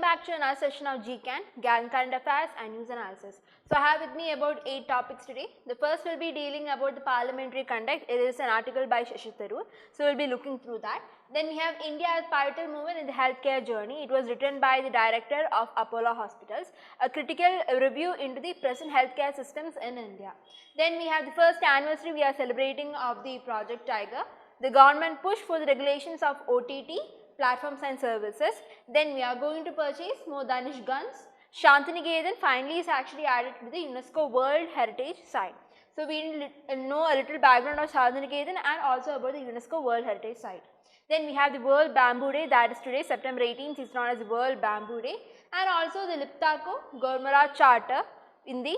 back to another session of CaN, Gallant Current Affairs and News Analysis. So I have with me about 8 topics today. The first will be dealing about the parliamentary conduct. It is an article by Aishwarya. So we will be looking through that. Then we have India as pivotal movement in the healthcare journey. It was written by the director of Apollo Hospitals, a critical review into the present healthcare systems in India. Then we have the first anniversary we are celebrating of the Project Tiger, the government push for the regulations of OTT, platforms and services. Then we are going to purchase more Danish guns. Shantiniketan finally is actually added to the UNESCO World Heritage Site. So we know a little background of Shantiniketan and also about the UNESCO World Heritage Site. Then we have the World Bamboo Day, that is today, September 18th is known as the World Bamboo Day, and also the Liptako Gormara Charter in the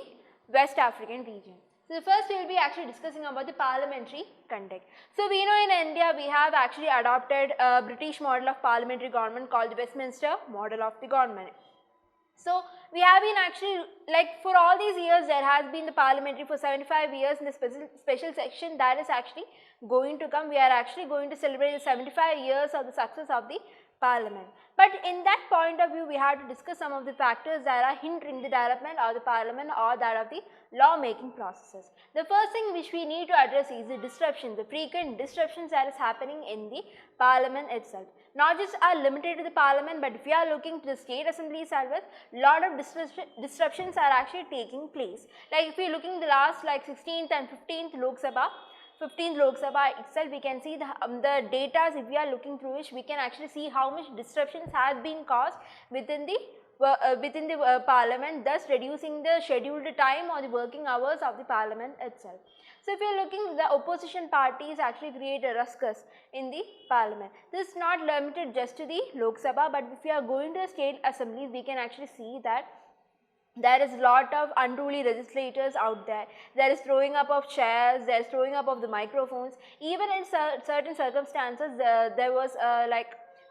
West African region. So the first we will be actually discussing about the parliamentary conduct. So we know in India we have actually adopted a British model of parliamentary government called the Westminster model of the government. So we have been actually, like, for all these years there has been the parliamentary for 75 years in the special section that is actually going to come. We are actually going to celebrate the 75 years of the success of the parliament. But in that point of view, we have to discuss some of the factors that are hindering the development of the parliament or that of the law-making processes. The first thing which we need to address is the disruption, the frequent disruptions that is happening in the parliament itself. Not just are limited to the parliament, but if we are looking to the state assemblies as well, lot of disruptions are actually taking place. Like if we are looking the last, like 16th and 15th Lok Sabha itself, we can see the data. If we are looking through which we can actually see how much disruptions has been caused within the parliament, thus reducing the scheduled time or the working hours of the parliament itself. So if you are looking, the opposition parties actually create a ruckus in the parliament. This is not limited just to the Lok Sabha, but if we are going to the state assemblies, we can actually see that there is a lot of unruly legislators out there. There is throwing up of chairs, there is throwing up of the microphones. Even in certain circumstances, there was like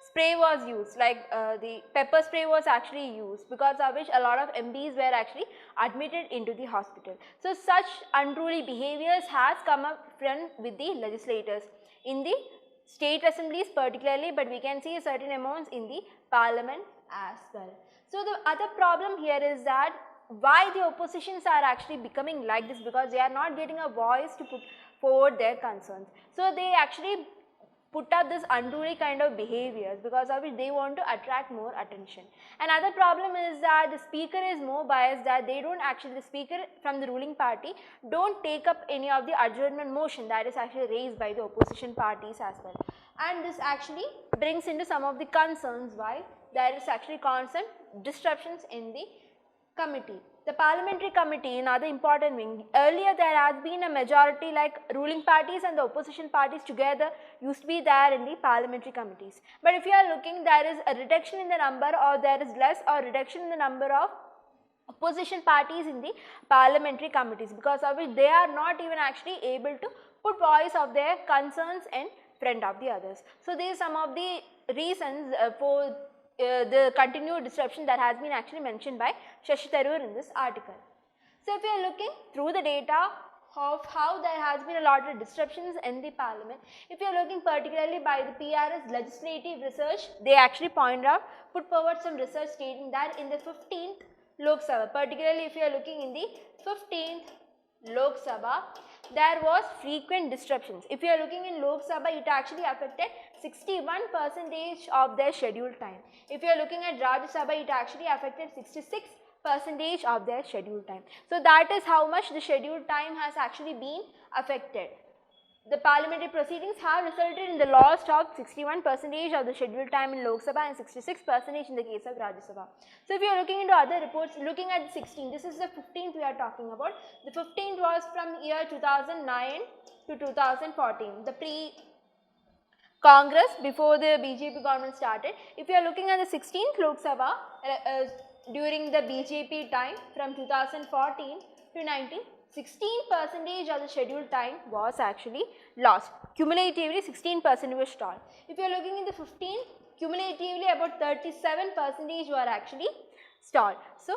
spray was used, like the pepper spray was actually used, because of which a lot of MPs were actually admitted into the hospital. So such unruly behaviors has come up front with the legislators in the state assemblies particularly, but we can see certain amounts in the parliament as well. So the other problem here is that why the oppositions are actually becoming like this, because they are not getting a voice to put forward their concerns. So they actually put up this unruly kind of behaviors, because of which they want to attract more attention. Another problem is that the speaker is more biased, that they don't actually, the speaker from the ruling party don't take up any of the adjournment motion that is actually raised by the opposition parties as well. And this actually brings into some of the concerns why there is actually constant disruptions in the committee. The parliamentary committee, another important wing. Earlier there has been a majority, like ruling parties and the opposition parties together used to be there in the parliamentary committees. But if you are looking, there is a reduction in the number, or there is less or reduction in the number of opposition parties in the parliamentary committees, because of which they are not even actually able to put voice of their concerns in front of the others. So these are some of the reasons for the continued disruption that has been actually mentioned by Shashi Tharoor in this article. So if you are looking through the data of how there has been a lot of disruptions in the parliament, if you are looking particularly by the PRS legislative research, they actually put forward some research stating that in the 15th Lok Sabha, particularly if you are looking in the 15th Lok Sabha, there was frequent disruptions. If you are looking in Lok Sabha, it actually affected 61% of their scheduled time. If you are looking at Rajya Sabha, it actually affected 66% of their scheduled time. So that is how much the scheduled time has actually been affected. The parliamentary proceedings have resulted in the loss of 61% of the scheduled time in Lok Sabha and 66% in the case of Rajya Sabha. So if you are looking into other reports, looking at the 16th, this is the 15th we are talking about. The 15th was from year 2009 to 2014, the pre-Congress before the BJP government started. If you are looking at the 16th Lok Sabha during the BJP time from 2014 to 19, 16% of the scheduled time was actually lost. Cumulatively 16% was stalled. If you are looking in the 15th, cumulatively about 37% were actually stalled. So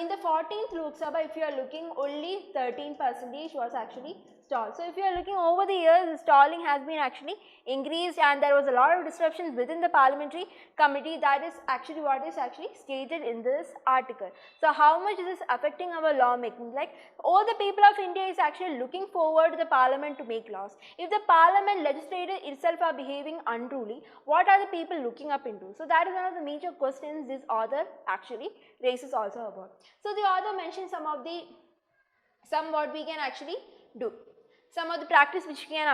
in the 14th Lok Sabha, if you are looking, only 13% was actually stall. So if you are looking over the years, the stalling has been actually increased and there was a lot of disruptions within the parliamentary committee. That is actually what is actually stated in this article. So how much is this affecting our lawmaking? Like all the people of India is actually looking forward to the parliament to make laws. If the parliament legislature itself are behaving unruly, what are the people looking up into? So that is one of the major questions this author actually raises also about. So the author mentions some what we can actually do, some of the practice which we can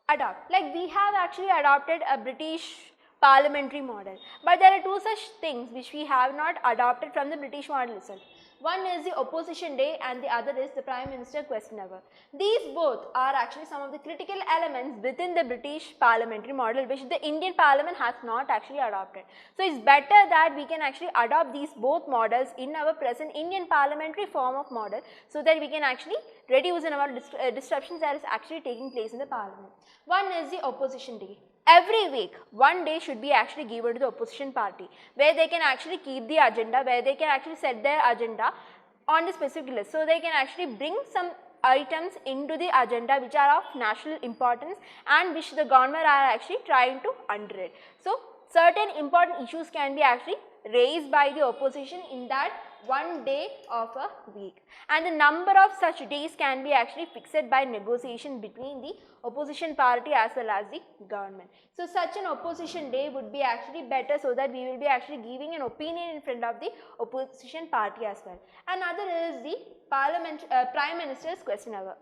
adopt. Like we have actually adopted a British parliamentary model, but there are two such things which we have not adopted from the British model itself. One is the opposition day and the other is the Prime Minister question hour. These both are actually some of the critical elements within the British parliamentary model which the Indian parliament has not actually adopted. So it's better that we can actually adopt these both models in our present Indian parliamentary form of model so that we can actually reduce the number of disruptions that is actually taking place in the parliament. One is the opposition day. Every week, one day should be actually given to the opposition party where they can actually keep the agenda, where they can actually set their agenda on the specific list. So they can actually bring some items into the agenda which are of national importance and which the government are actually trying to underrate. So certain important issues can be actually raised by the opposition in that one day of a week, and the number of such days can be actually fixed by negotiation between the opposition party as well as the government. So such an opposition day would be actually better so that we will be actually giving an opinion in front of the opposition party as well. Another is the Prime Minister's question hour.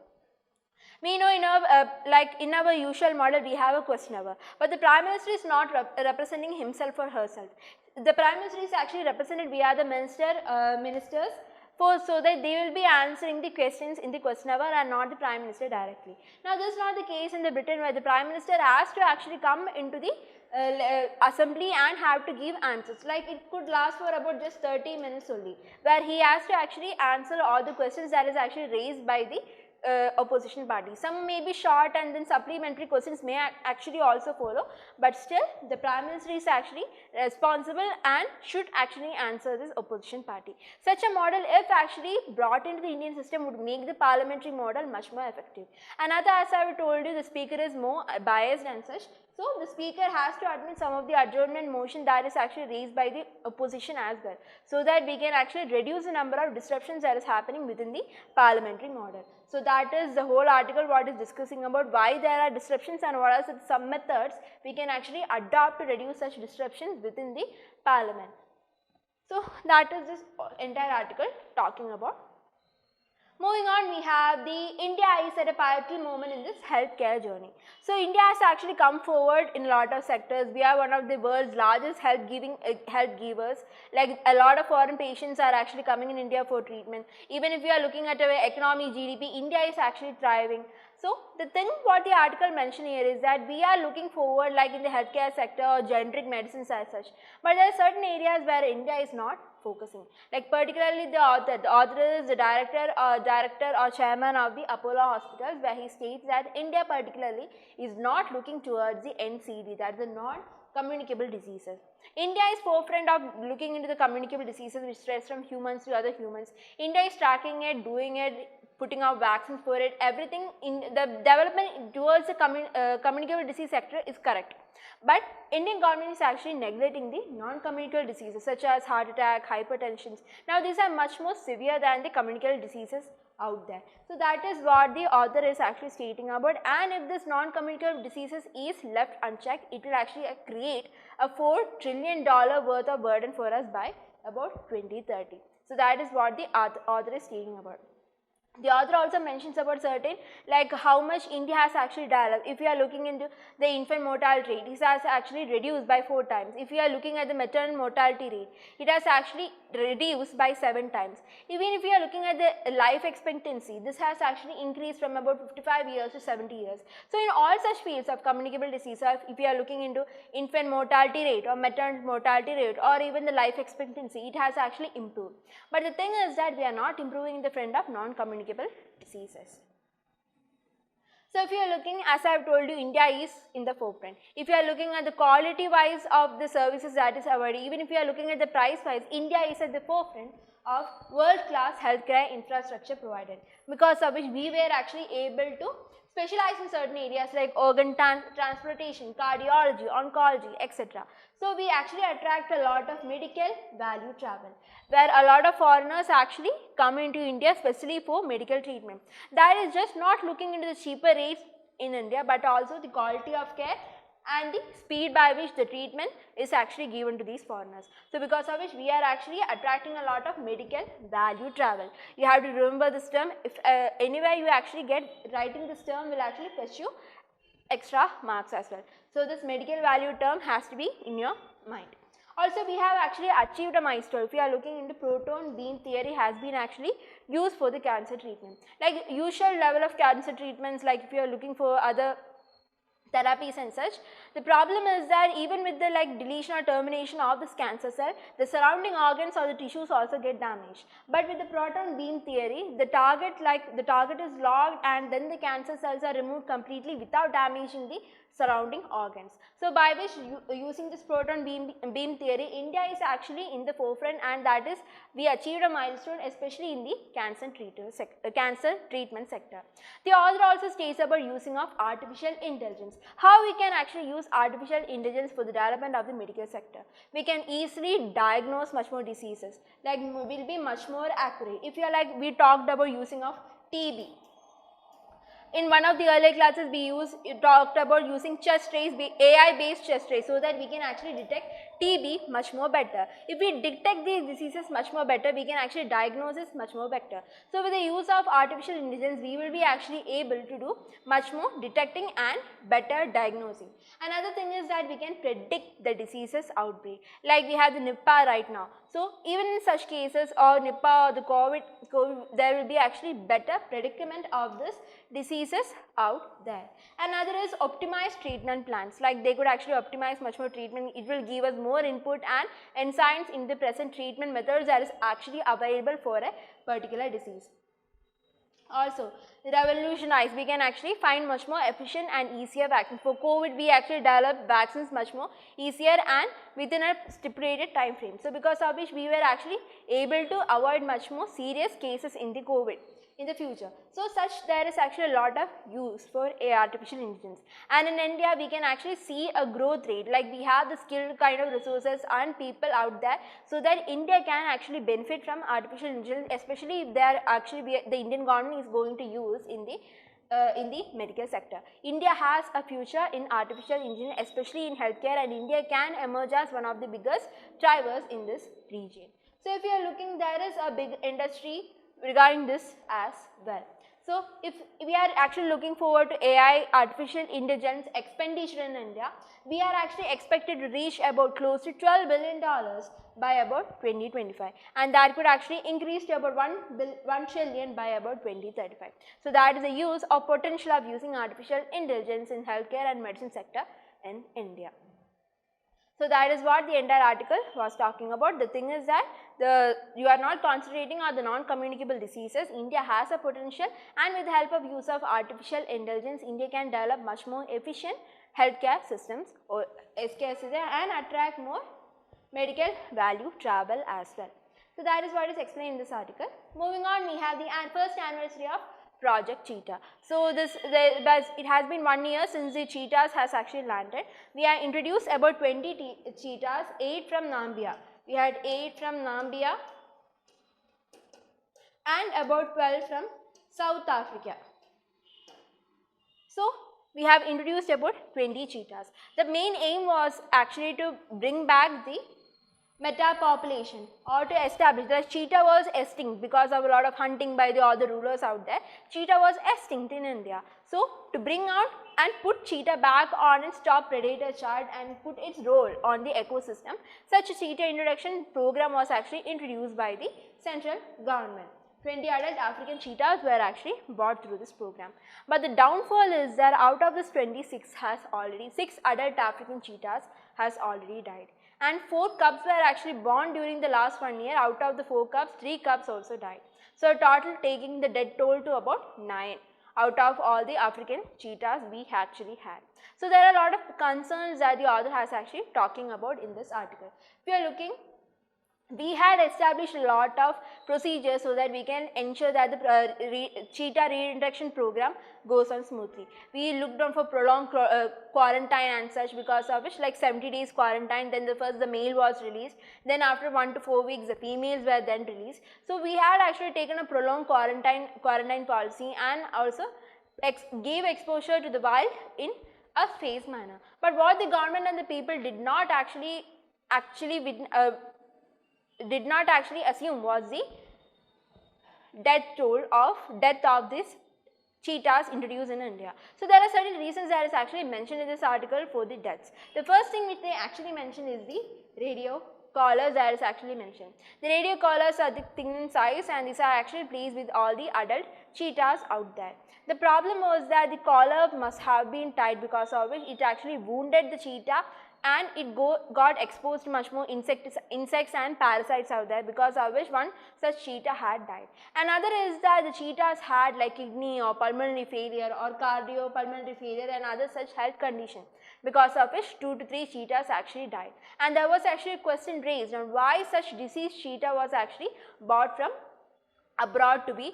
We know in our usual model we have a question hour, but the Prime Minister is not representing himself or herself. The Prime Minister is actually represented via the ministers so that they will be answering the questions in the question hour and not the Prime Minister directly. Now this is not the case in the Britain where the Prime Minister has to actually come into the assembly and have to give answers. Like it could last for about just 30 minutes only, where he has to actually answer all the questions that is actually raised by the opposition party. Some may be short and then supplementary questions may actually also follow, but still the Prime Minister is actually responsible and should actually answer this opposition party. Such a model, if actually brought into the Indian system, would make the parliamentary model much more effective. Another, as I have told you, the speaker is more biased and such. So the speaker has to admit some of the adjournment motion that is actually raised by the opposition as well, so that we can actually reduce the number of disruptions that is happening within the parliamentary model. So that is the whole article what is discussing about why there are disruptions and what are some methods we can actually adopt to reduce such disruptions within the parliament. So that is this entire article talking about. Moving on, we have the India is at a pivotal moment in this healthcare journey. So India has actually come forward in a lot of sectors. We are one of the world's largest health givers. Like a lot of foreign patients are actually coming in India for treatment. Even if we are looking at our economy, GDP, India is actually thriving. So the thing what the article mentioned here is that we are looking forward like in the healthcare sector or generic medicines as such. But there are certain areas where India is not focusing. Like particularly the author is the director or chairman of the Apollo hospitals, where he states that India particularly is not looking towards the NCD, that is the non-communicable diseases. India is forefront of looking into the communicable diseases which spreads from humans to other humans. India is tracking it, doing it, putting out vaccines for it. Everything in the development towards the communicable disease sector is correct. But Indian government is actually neglecting the non-communicable diseases such as heart attack, hypertension. Now these are much more severe than the communicable diseases out there. So that is what the author is actually stating about, and if this non-communicable diseases is left unchecked, it will actually create a $4 trillion worth of burden for us by about 2030. So that is what the author is stating about. The author also mentions about certain like how much India has actually developed. If you are looking into the infant mortality rate, it has actually reduced by 4 times. If you are looking at the maternal mortality rate, it has actually reduced by 7 times. Even if you are looking at the life expectancy, this has actually increased from about 55 years to 70 years. So in all such fields of communicable diseases, if you are looking into infant mortality rate or maternal mortality rate or even the life expectancy, it has actually improved. But the thing is that we are not improving in the front of non-communicable diseases. So if you are looking, as I have told you, India is in the forefront. If you are looking at the quality wise of the services that is available, even if you are looking at the price wise, India is at the forefront. of world-class healthcare infrastructure provided, because of which we were actually able to specialize in certain areas like organ transplantation, cardiology, oncology, etc. So we actually attract a lot of medical value travel, where a lot of foreigners actually come into India especially for medical treatment. That is just not looking into the cheaper rates in India, but also the quality of care and the speed by which the treatment is actually given to these foreigners. So because of which we are actually attracting a lot of medical value travel. You have to remember this term. If anywhere you actually get, writing this term will actually fetch you extra marks as well. So this medical value term has to be in your mind. Also, we have actually achieved a milestone. If you are looking into proton beam theory, has been actually used for the cancer treatment. Like usual level of cancer treatments, like if you are looking for other therapies and such, the problem is that even with the deletion or termination of this cancer cell, the surrounding organs or the tissues also get damaged. But with the proton beam theory, the target is locked, and then the cancer cells are removed completely without damaging the surrounding organs. So by which using this proton beam theory, India is actually in the forefront, and that is we achieved a milestone especially in the cancer treatment sector. The author also states about using of artificial intelligence. How we can actually use artificial intelligence for the development of the medical sector. We can easily diagnose much more diseases, will be much more accurate. If you are we talked about using of TB. In one of the earlier classes, we talked about using chest rays, AI based chest rays, so that we can actually detect TB much more better. If we detect these diseases much more better, we can actually diagnose this much more better. So with the use of artificial intelligence, we will be actually able to do much more detecting and better diagnosing. Another thing is that we can predict the diseases outbreak. Like we have the Nipah right now. So even in such cases, or Nipah or the COVID, there will be actually better predicament of this diseases out there. Another is optimized treatment plans. Like they could actually optimize much more treatment. It will give us more input and insights in the present treatment methods that is actually available for a particular disease. Also, revolutionize, we can actually find much more efficient and easier vaccines. For COVID, we actually developed vaccines much more easier and within a stipulated time frame. So because of which we were actually able to avoid much more serious cases in the COVID in the future. So there is actually a lot of use for artificial intelligence, and in India we can actually see a growth rate, like we have the skilled kind of resources and people out there, so that India can actually benefit from artificial intelligence, especially if they are actually the Indian government is going to use in the medical sector. India has a future in artificial intelligence, especially in healthcare, and India can emerge as one of the biggest drivers in this region. So if you are looking, there is a big industry regarding this as well. So if we are actually looking forward to AI, artificial intelligence expenditure in India, we are actually expected to reach about close to $12 billion by about 2025, and that could actually increase to about 1 trillion by about 2035. So that is the use or potential of using artificial intelligence in healthcare and medicine sector in India. So that is what the entire article was talking about. The thing is that you are not concentrating on the non-communicable diseases. India has a potential, and with the help of use of artificial intelligence, India can develop much more efficient healthcare systems or SKS and attract more medical value travel as well. So that is what is explained in this article. Moving on, we have the first anniversary of Project Cheetah. So it has been 1 year since the cheetahs has actually landed. We have introduced about 20 cheetahs, 8 from Namibia. We had 8 from Namibia and about 12 from South Africa. So we have introduced about 20 cheetahs. The main aim was actually to bring back the meta population, or to establish that cheetah was extinct because of a lot of hunting by the other rulers out there. Cheetah was extinct in India. So to bring out and put cheetah back on its top predator chart and put its role on the ecosystem, such a cheetah introduction program was actually introduced by the central government. 20 adult African cheetahs were actually brought through this program. But the downfall is that out of this 26 6 adult African cheetahs has already died. And 4 cubs were actually born during the last 1 year. Out of the 4 cubs, 3 cubs also died. So total taking the death toll to about 9 out of all the African cheetahs we actually had. So there are a lot of concerns that the author has actually talking about in this article. If you are looking, we had established a lot of procedures so that we can ensure that the cheetah reintroduction program goes on smoothly. We looked on for prolonged quarantine and such, because of which like 70 days quarantine, then the male was released, then after 1 to 4 weeks the females were then released. So we had actually taken a prolonged quarantine policy and also gave exposure to the wild in a phased manner. But what the government and the people did not actually assume was the death of these cheetahs introduced in India. So there are certain reasons that is actually mentioned in this article for the deaths. The first thing which they actually mention is the radio collars that is actually mentioned. The radio collars are thin in size and these are actually placed with all the adult cheetahs out there. The problem was that the collar must have been tied, because of which it actually wounded the cheetah and it got exposed to much more insects and parasites out there, because of which one such cheetah had died. Another is that the cheetahs had like kidney or pulmonary failure or cardiopulmonary failure and other such health conditions, because of which 2 to 3 cheetahs actually died. And there was actually a question raised on why such diseased cheetah was actually bought from abroad to be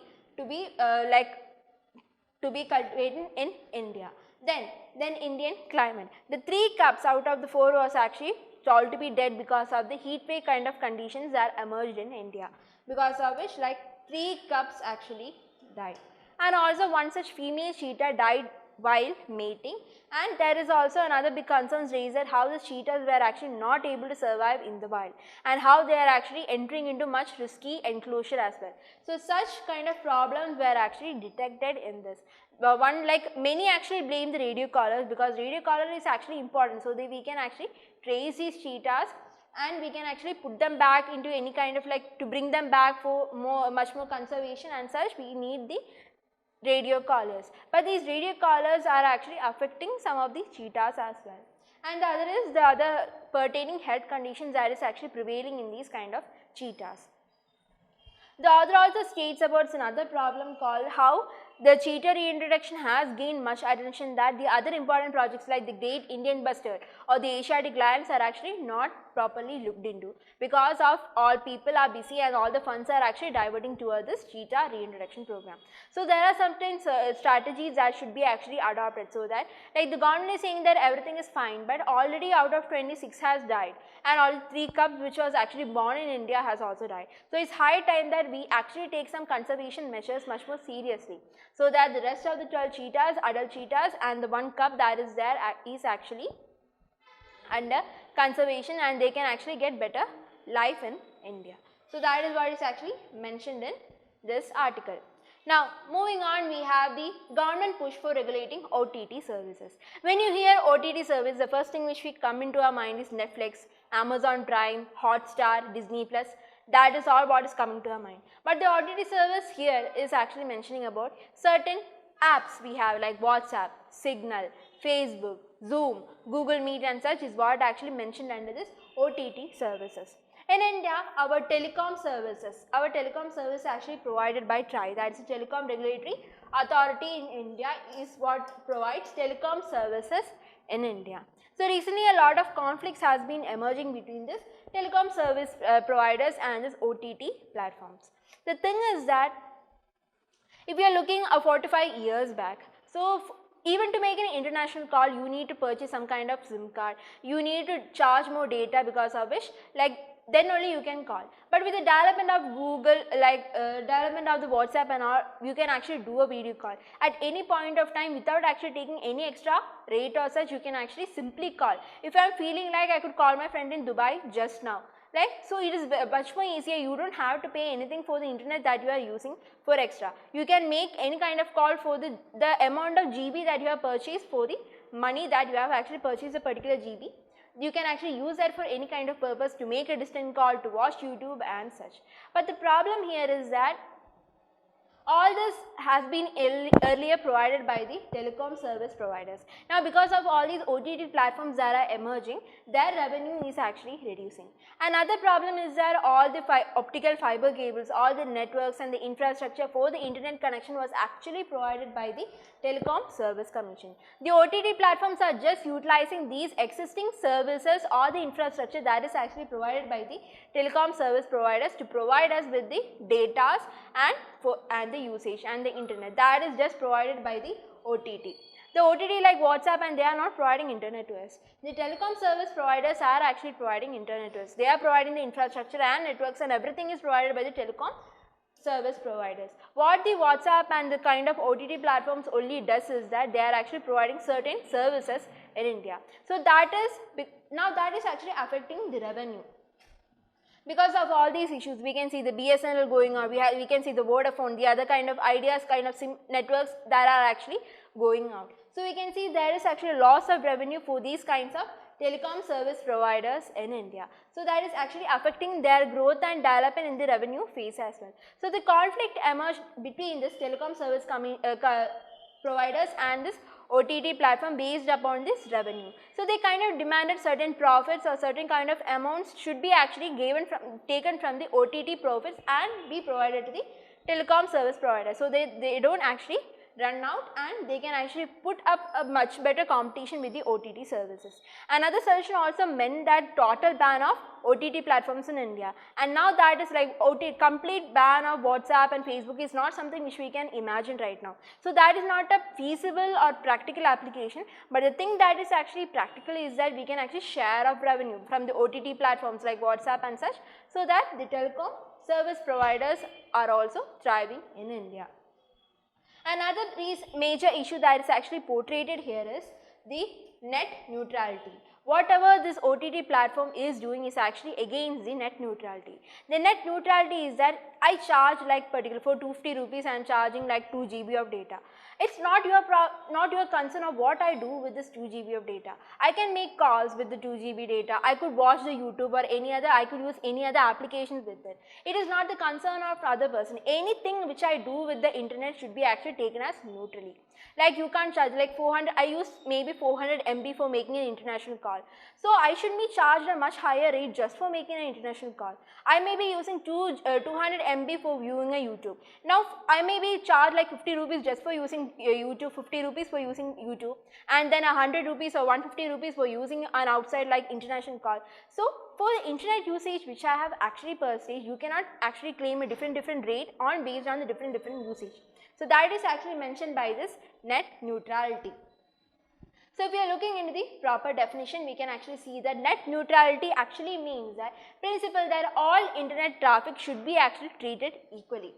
cultivated in India. Then Indian climate. The 3 cubs out of the 4 was actually thought to be dead because of the heat wave kind of conditions that emerged in India, because of which like 3 cubs actually died. And also one such female cheetah died while mating, and there is also another big concerns raised that how the cheetahs were actually not able to survive in the wild and how they are actually entering into much risky enclosure as well. So such kind of problems were actually detected in this. Many actually blame the radio collars, because radio collar is actually important so that we can actually trace these cheetahs and we can actually put them back into any kind of to bring them back for much more conservation and such, we need the radio collars. But these radio collars are actually affecting some of the cheetahs as well. And the other is the other pertaining health conditions that is actually prevailing in these kind of cheetahs. The author also states about another problem called how the cheetah reintroduction has gained much attention, that the other important projects like the Great Indian Bustard or the Asiatic Lions are actually not properly looked into, because of all people are busy and all the funds are actually diverting towards this cheetah reintroduction program. So there are sometimes strategies that should be actually adopted, so that the government is saying that everything is fine, but already out of 26 has died and all 3 cubs which was actually born in India has also died. So it's high time that we actually take some conservation measures much more seriously, so that the rest of the 12 cheetahs, adult cheetahs and the 1 cub that is there is actually under conservation and they can actually get better life in India. So that is what is actually mentioned in this article. Now moving on, we have the government push for regulating OTT services. When you hear OTT service, the first thing which we come into our mind is Netflix, Amazon Prime, Hotstar, Disney Plus. That is all what is coming to our mind. But the OTT service here is actually mentioning about certain apps we have like WhatsApp, Signal, Facebook, Zoom, Google Meet and such is what actually mentioned under this OTT services. In India, our telecom service actually provided by TRAI, that is the Telecom Regulatory Authority in India, is what provides telecom services in India. So recently a lot of conflicts has been emerging between this telecom service providers and this OTT platforms. The thing is that if you are looking 4 to 5 years back, so even to make an international call, you need to purchase some kind of SIM card, you need to charge more data, because of which then only you can call. But with the development of Google, development of the WhatsApp and all, you can actually do a video call at any point of time without actually taking any extra rate or such. You can actually simply call. If I am feeling like I could call my friend in Dubai just now, so it is much more easier. You don't have to pay anything for the internet that you are using for extra. You can make any kind of call for the amount of GB that you have purchased, for the money that you have actually purchased a particular GB. You can actually use that for any kind of purpose, to make a distant call, to watch YouTube and such. But the problem here is that All this has been earlier provided by the telecom service providers. Now, because of all these OTT platforms that are emerging, their revenue is actually reducing. Another problem is that all the optical fiber cables, all the networks and the infrastructure for the internet connection was actually provided by the Telecom Service Commission. The OTT platforms are just utilizing these existing services or the infrastructure that is actually provided by the telecom service providers to provide us with the data and the usage and the internet that is just provided by the OTT. The OTT like WhatsApp, and they are not providing internet to us. The telecom service providers are actually providing internet to us. They are providing the infrastructure and networks, and everything is provided by the telecom service providers. What the WhatsApp and the kind of OTT platforms only does is that they are actually providing certain services in India. So that is, now that is actually affecting the revenue. Because of all these issues, we can see the BSNL going on, we can see the Vodafone, the other kind of ideas, kind of SIM networks that are actually going out. So we can see there is actually loss of revenue for these kinds of telecom service providers in India. So that is actually affecting their growth and development in the revenue phase as well. So the conflict emerged between this telecom service providers and this OTT platform based upon this revenue. So they kind of demanded certain profits or certain kind of amounts should be actually taken from the OTT profits and be provided to the telecom service provider. So they don't actually run out, and they can actually put up a much better competition with the OTT services. Another solution also meant that total ban of OTT platforms in India, and now that is like complete ban of WhatsApp and Facebook is not something which we can imagine right now. So that is not a feasible or practical application, but the thing that is actually practical is that we can actually share of revenue from the OTT platforms like WhatsApp and such, so that the telecom service providers are also thriving in India. Another major issue that is actually portrayed here is the net neutrality. Whatever this OTT platform is doing is actually against the net neutrality. The net neutrality is that I charge like particular for 250 rupees I am charging like 2 GB of data. It's not your concern of what I do with this 2 GB of data. I can make calls with the 2 GB data. I could watch the YouTube or I could use any other applications with it. It is not the concern of other person. Anything which I do with the internet should be actually taken as neutrally. Like you can't charge like 400, I use maybe 400 MB for making an international call. So I should be charged a much higher rate just for making an international call. I may be using 200 MB for viewing a YouTube. Now I may be charged like 50 rupees just for using YouTube, 50 rupees for using YouTube, and then 100 rupees or 150 rupees for using an outside like international call. So for the internet usage which I have actually purchased, you cannot actually claim a different rate based on the different usage. So that is actually mentioned by this net neutrality. So if we are looking into the proper definition, we can actually see that net neutrality actually means that principle that all internet traffic should be actually treated equally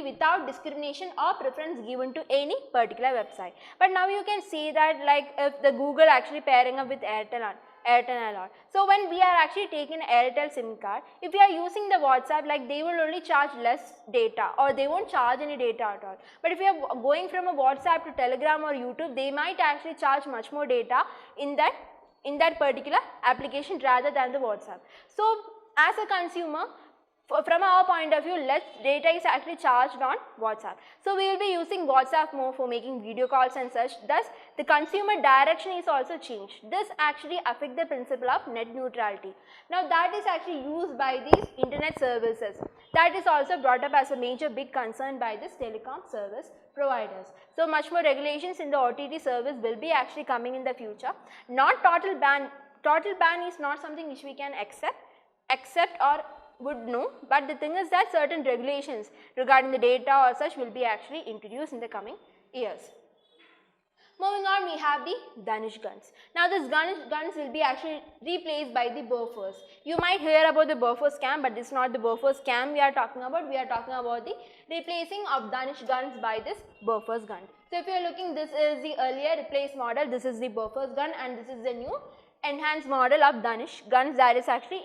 without discrimination or preference given to any particular website. But now you can see that like if the Google actually pairing up with Airtel a lot. So when we are actually taking an Airtel SIM card, if we are using the WhatsApp, like they will only charge less data or they won't charge any data at all. But if we are going from a WhatsApp to Telegram or YouTube, they might actually charge much more data in that particular application rather than the WhatsApp. So as a consumer, from our point of view, less data is actually charged on WhatsApp. So we will be using WhatsApp more for making video calls and such. Thus, the consumer direction is also changed. This actually affects the principle of net neutrality. Now that is actually used by these internet services. That is also brought up as a major big concern by this telecom service providers. So much more regulations in the OTT service will be actually coming in the future. Not total ban. Total ban is not something which we can accept or would know, but the thing is that certain regulations regarding the data or such will be actually introduced in the coming years. Moving on, we have the Danish guns. Now this guns will be actually replaced by the buffers. You might hear about the buffer scam, but this is not the buffer scam we are talking about. We are talking about the replacing of Danish guns by this buffers gun. So if you are looking, this is the earlier replaced model, this is the buffers gun, and this is the new enhanced model of Danish guns that is actually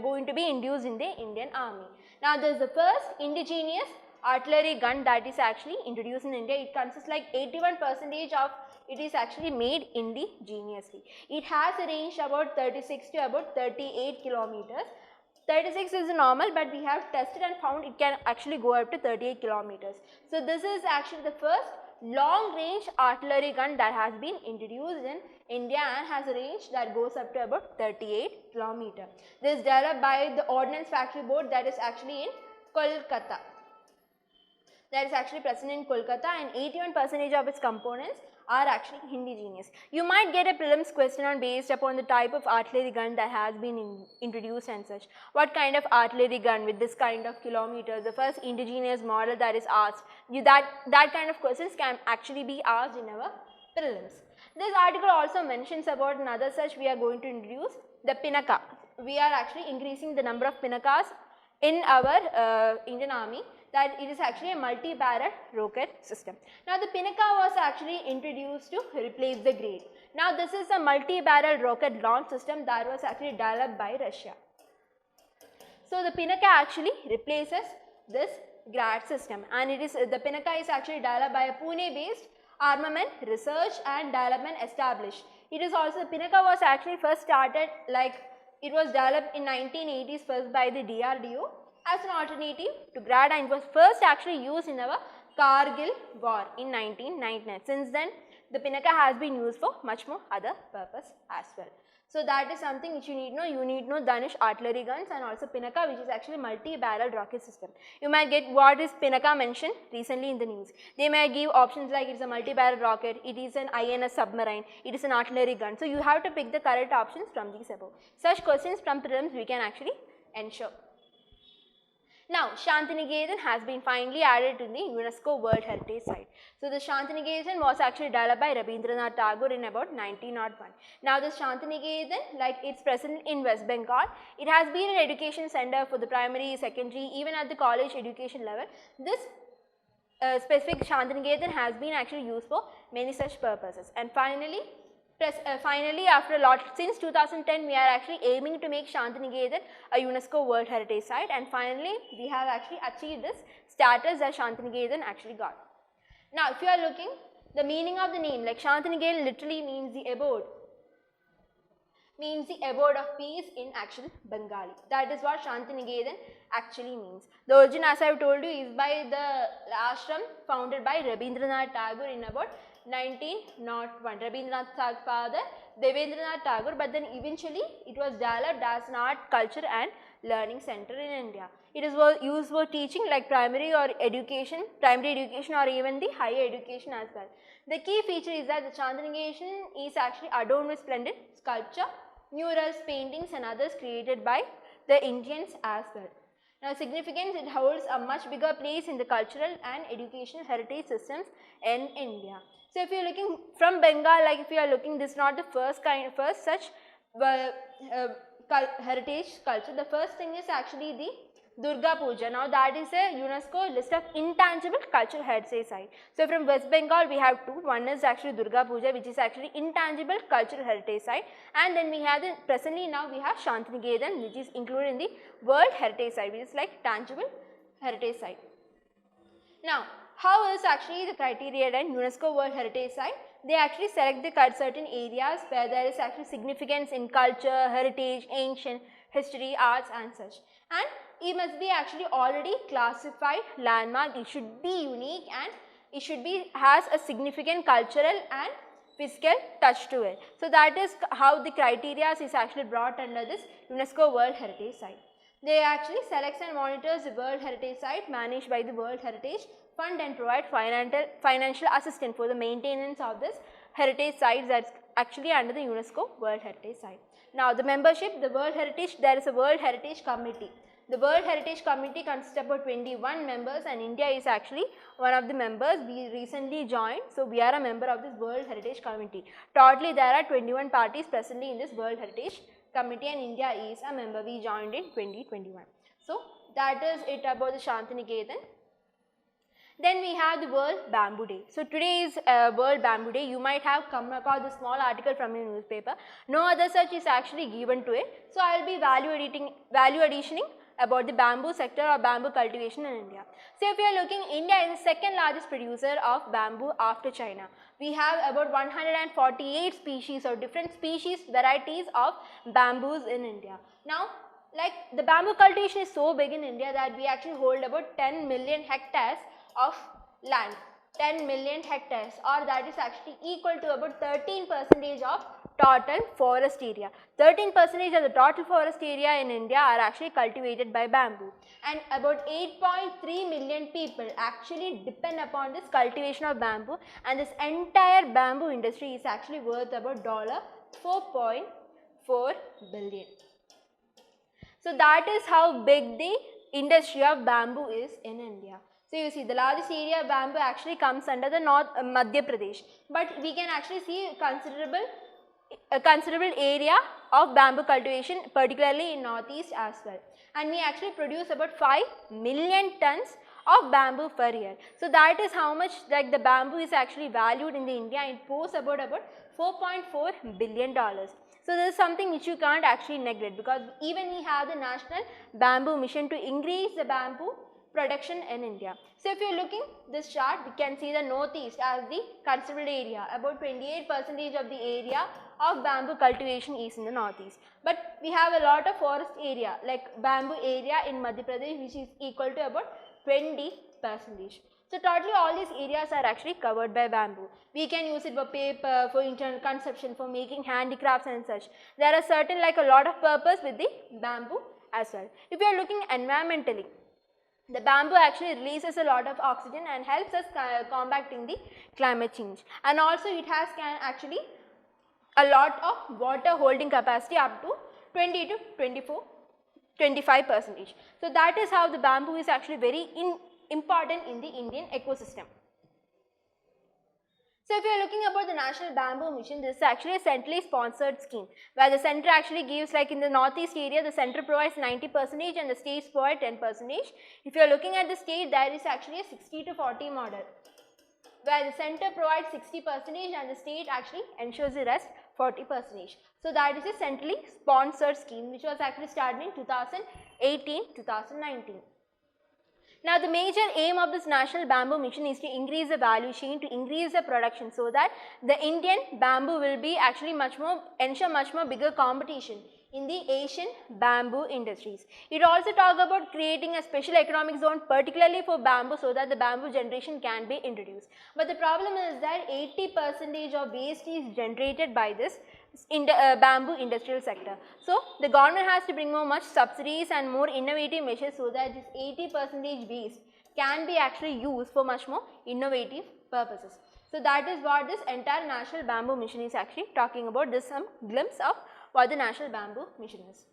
going to be induced in the Indian Army. Now there is the first indigenous artillery gun that is actually introduced in India. It consists like 81% of it is actually made indigenously. It has a range about 36 to about 38 kilometers. 36 is normal, but we have tested and found it can actually go up to 38 kilometers. So this is actually the first long range artillery gun that has been introduced in India and has a range that goes up to about 38 kilometers. This is developed by the Ordnance Factory Board that is actually in Kolkata. That is actually present in Kolkata, and 81% of its components are actually indigenous. You might get a prelims question on based upon the type of artillery gun that has been introduced and such. What kind of artillery gun with this kind of kilometers? The first indigenous model that is asked. That kind of questions can actually be asked in our prelims. This article also mentions about another such we are going to introduce, the Pinaka. We are actually increasing the number of Pinakas in our Indian Army, that it is actually a multi-barrel rocket system. Now the Pinaka was actually introduced to replace the Grade. Now this is a multi-barrel rocket launch system that was actually developed by Russia. So the Pinaka actually replaces this Grad system, and the Pinaka is actually developed by a Pune-based armament research and development established. It is also, Pinaka was actually first started, like it was developed in 1980s first by the DRDO as an alternative to Grad, and it was first actually used in our Kargil war in 1999. Since then, the Pinaka has been used for much more other purpose as well. So that is something which you need to know. You need to know Danish artillery guns and also Pinaka, which is actually multi-barrel rocket system. You might get what is Pinaka mentioned recently in the news. They may give options like it is a multi-barrel rocket, it is an INS submarine, it is an artillery gun. So you have to pick the correct options from these above. Such questions from prelims we can actually ensure. Now, Shantiniketan has been finally added to the UNESCO World Heritage Site. So, the Shantiniketan was actually developed by Rabindranath Tagore in about 1901. Now, this Shantiniketan, like it's present in West Bengal, it has been an education center for the primary, secondary, even at the college education level. This specific Shantiniketan has been actually used for many such purposes. And finally, after a lot, since 2010, we are actually aiming to make Shantiniketan a UNESCO World Heritage Site, and finally, we have actually achieved this status that Shantiniketan actually got. Now, if you are looking, the meaning of the name, like Shantiniketan literally means the abode of peace in actual Bengali. That is what Shantiniketan actually means. The origin, as I have told you, is by the ashram founded by Rabindranath Tagore in about 1901. Rabindranath Tagore's father, Devendranath Tagore, but then eventually it was developed as an art, culture and learning center in India. It is used for teaching like primary education or even the higher education as well. The key feature is that the Shantiniketan is actually adorned with splendid sculpture, murals, paintings and others created by the Indians as well. Now, significance, it holds a much bigger place in the cultural and educational heritage systems in India. So, if you are looking from Bengal, like if you are looking, this is not the first such heritage culture. The first thing is actually the Durga Puja. Now, that is a UNESCO list of intangible cultural heritage site. So, from West Bengal, we have two. One is actually Durga Puja, which is actually intangible cultural heritage site, and then we have presently now we have Shantiniketan, which is included in the World Heritage Site, which is like tangible heritage site. Now, how is actually the criteria in UNESCO World Heritage Site? They actually select the certain areas where there is actually significance in culture, heritage, ancient history, arts and such. And it must be actually already classified landmark. It should be unique and it should has a significant cultural and physical touch to it. So that is how the criteria is actually brought under this UNESCO World Heritage Site. They actually selects and monitors the World Heritage Site managed by the World Heritage Fund and provide financial assistance for the maintenance of this heritage sites that's actually under the UNESCO World Heritage Site. Now the membership, the World Heritage, there is a World Heritage Committee. The World Heritage Committee consists of about 21 members and India is actually one of the members. We recently joined, so we are a member of this World Heritage Committee. Totally there are 21 parties presently in this World Heritage Committee and India is a member. We joined in 2021. So that is it about the Shantiniketan. Then we have the World Bamboo Day. So today is World Bamboo Day. You might have come across this small article from your newspaper. No other such is actually given to it. So I will be value additioning about the bamboo sector or bamboo cultivation in India. So if you are looking, India is the second largest producer of bamboo after China. We have about 148 species or different species varieties of bamboos in India. Now like the bamboo cultivation is so big in India that we actually hold about 10 million hectares of land. 10 million hectares, or that is actually equal to about 13% of total forest area. 13% of the total forest area in India are actually cultivated by bamboo, and about 8.3 million people actually depend upon this cultivation of bamboo, and this entire bamboo industry is actually worth about $4.4 billion. So that is how big the industry of bamboo is in India. So you see the largest area of bamboo actually comes under the North Madhya Pradesh, but we can actually see a considerable area of bamboo cultivation, particularly in northeast as well. And we actually produce about 5 million tons of bamboo per year. So that is how much like the bamboo is actually valued in the India. It posts about $4.4 billion. So this is something which you can't actually neglect, because even we have the National Bamboo Mission to increase the bamboo production in India. So if you are looking this chart, we can see the northeast as the considerable area. About 28% of the area of bamboo cultivation is in the northeast. But we have a lot of forest area like bamboo area in Madhya Pradesh, which is equal to about 20%. So totally all these areas are actually covered by bamboo. We can use it for paper, for internal consumption, for making handicrafts and such. There are certain like a lot of purpose with the bamboo as well. If you are looking environmentally, the bamboo actually releases a lot of oxygen and helps us combating the climate change, and also it has actually a lot of water holding capacity up to 20 to 25%. So that is how the bamboo is actually very important in the Indian ecosystem. So if you are looking about the National Bamboo Mission, this is actually a centrally sponsored scheme where the center actually gives, like in the northeast area, the center provides 90% and the states provide 10%. If you are looking at the state, there is actually a 60 to 40 model where the center provides 60% and the state actually ensures the rest 40%. So that is a centrally sponsored scheme which was actually started in 2018-2019. Now the major aim of this National Bamboo Mission is to increase the value chain, to increase the production, so that the Indian bamboo will be actually ensure much more bigger competition in the Asian bamboo industries. It also talks about creating a special economic zone particularly for bamboo, so that the bamboo generation can be introduced. But the problem is that 80% of waste is generated by this in the bamboo industrial sector. So the government has to bring much subsidies and more innovative measures, so that this 80% waste can be actually used for much more innovative purposes. So that is what this entire National Bamboo Mission is actually talking about. This is some glimpse of what the National Bamboo Mission is.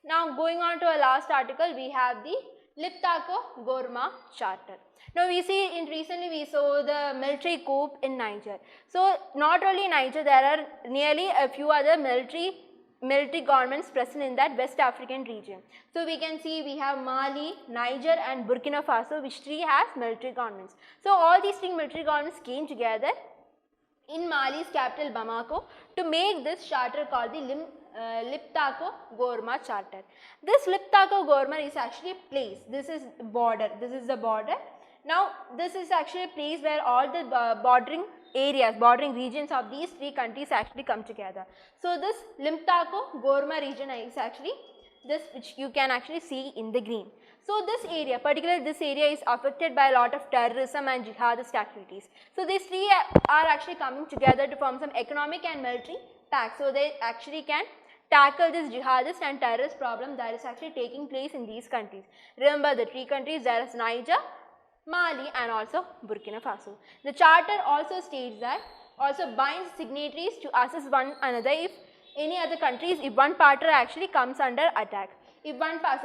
Now going on to our last article, we have the Liptako-Gorma Charter. Now we see recently we saw the military coup in Niger. So not only in Niger, there are nearly a few other military governments present in that West African region. So we can see we have Mali, Niger and Burkina Faso, which three has military governments. So all these three military governments came together in Mali's capital Bamako to make this charter called the Liptako-Gorma Charter. This Liptako-Gorma is actually a place. This is the border. Now this is actually a place where all the bordering regions of these three countries actually come together. So this Liptako-Gorma region is actually this which you can actually see in the green. So this area, particularly this area, is affected by a lot of terrorism and jihadist activities. So these three are actually coming together to form some economic and military pact, so they actually can tackle this jihadist and terrorist problem that is actually taking place in these countries. Remember the three countries, there is Niger, Mali and also Burkina Faso. The charter also states that also binds signatories to assist one another if any other countries, if one partner actually comes under attack. If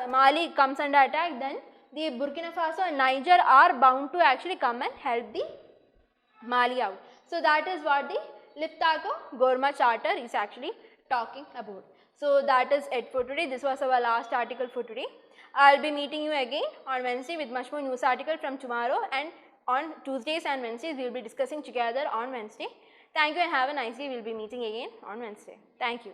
Mali comes under attack, then the Burkina Faso and Niger are bound to actually come and help the Mali out. So that is what the Liptako-Gorma Charter is actually talking about. So that is it for today. This was our last article for today. I will be meeting you again on Wednesday with much more news article from tomorrow, and on Tuesdays and Wednesdays we will be discussing together on Wednesday. Thank you and have a nice day. We will be meeting again on Wednesday. Thank you.